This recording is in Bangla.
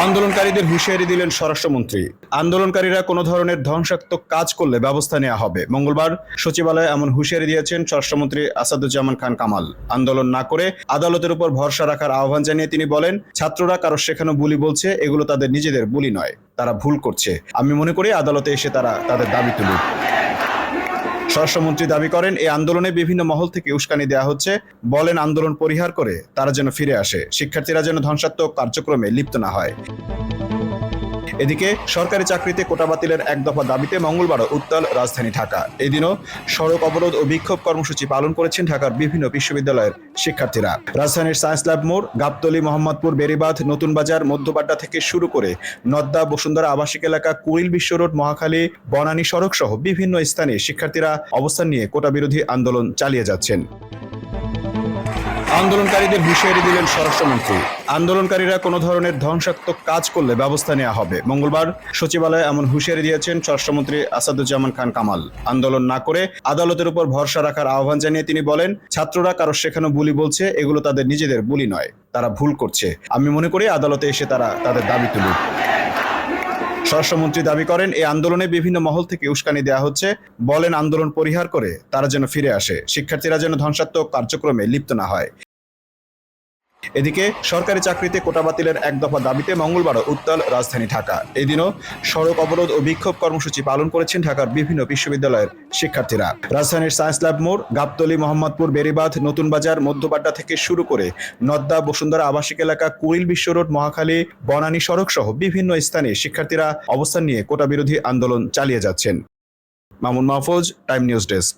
আন্দোলনকারীদের হুঁশিয়ারি দিলেন স্বরাষ্ট্রমন্ত্রী। আন্দোলনকারীরা কোনো ধরনের ধ্বংসাত্মক কাজ করলে ব্যবস্থা নেওয়া হবে। মঙ্গলবার সচিবালয়ে এমন হুঁশিয়ারি দিয়েছেন স্বরাষ্ট্রমন্ত্রী আসাদুজ্জামান খান কামাল। আন্দোলন না করে আদালতের উপর ভরসা রাখার আহ্বান জানিয়ে তিনি বলেন, ছাত্ররা কারো শেখানো বুলি বলছে, এগুলো তাদের নিজেদের বুলি নয়, তারা ভুল করছে। আমি মনে করি আদালতে এসে তারা তাদের দাবি তুলুক। স্বরাষ্ট্রমন্ত্রী দাবি করেন, এই আন্দোলনে বিভিন্ন মহল থেকে উস্কানি দেওয়া হচ্ছে। বলেন, আন্দোলন পরিহার করে তারা যেন ফিরে আসে, শিক্ষার্থীরা যেন ধ্বংসাত্মক কার্যক্রমে লিপ্ত না হয়। এদিকে সরকারি চাকরিতে কোটা বাতিলের এক দফা দাবিতে মঙ্গলবারও উত্তাল রাজধানী ঢাকা। এই দিনও সড়ক অবরোধ ও বিক্ষোভ কর্মসূচি পালন করেছেন ঢাকার বিভিন্ন বিশ্ববিদ্যালয়ের শিক্ষার্থীরা। রাজধানীর সায়েন্স ল্যাব মোড়, গাবতলী, মোহাম্মদপুর, বেড়িবাঁধ, নতুন বাজার, মধ্যবাড্ডা থেকে শুরু করে নদ্দা, বসুন্ধরা আবাসিক এলাকা, কুড়িল বিশ্ব রোড, মহাখালী, বনানী সড়ক সহ বিভিন্ন স্থানে শিক্ষার্থীরা অবস্থান নিয়ে কোটা বিরোধী আন্দোলন চালিয়ে যাচ্ছেন। আন্দোলনকারীদের হুঁশিয়ারি দিলেন স্বরাষ্ট্রমন্ত্রী। আন্দোলনকারীরা কোনো ধরনের ধ্বংসাত্মক কাজ করলে ব্যবস্থা নেওয়া হবে। মঙ্গলবার সচিবালয়ে এমন হুঁশিয়ারি দিয়েছেন স্বরাষ্ট্রমন্ত্রী আসাদুজ্জামান খান কামাল। আন্দোলন না করে আদালতের উপর ভরসা রাখার আহ্বান জানিয়ে তিনি বলেন, ছাত্ররা কারো শেখানো বুলি বলছে, এগুলো তাদের নিজেদের বুলি নয়, তারা ভুল করছে। আমি মনে করি আদালতে এসে তারা তাদের দাবি তুলুক। স্বরাষ্ট্রমন্ত্রী দাবি করেন, এই আন্দোলনে বিভিন্ন মহল থেকে উস্কানি দেওয়া হচ্ছে। বলেন, আন্দোলন পরিহার করে তারা যেন ফিরে আসে, শিক্ষার্থীরা যেন ধ্বংসাত্মক কার্যক্রমে লিপ্ত না হয়। এদিকে সরকারি চাকরিতে কোটা বাতিলের এক দফা দাবিতে মঙ্গলবারও উত্তাল রাজধানী ঢাকা। এই দিনও সড়ক অবরোধ ও বিক্ষোভ কর্মসূচি পালন করেছেন ঢাকার বিভিন্ন বিশ্ববিদ্যালয়ের শিক্ষার্থীরা। রাজধানীর সায়েন্স ল্যাব মোড়, গাবতলী, মোহাম্মদপুর, বেড়িবাঁধ, নতুন বাজার, মধ্যবাড্ডা থেকে শুরু করে নদ্দা, বসুন্ধরা আবাসিক এলাকা, কুড়িল বিশ্ব রোড, মহাখালী, বনানী সড়ক সহ বিভিন্ন স্থানে শিক্ষার্থীরা অবস্থান নিয়ে কোটা বিরোধী আন্দোলন চালিয়ে যাচ্ছেন। Mamun Mahfuz, time news desk.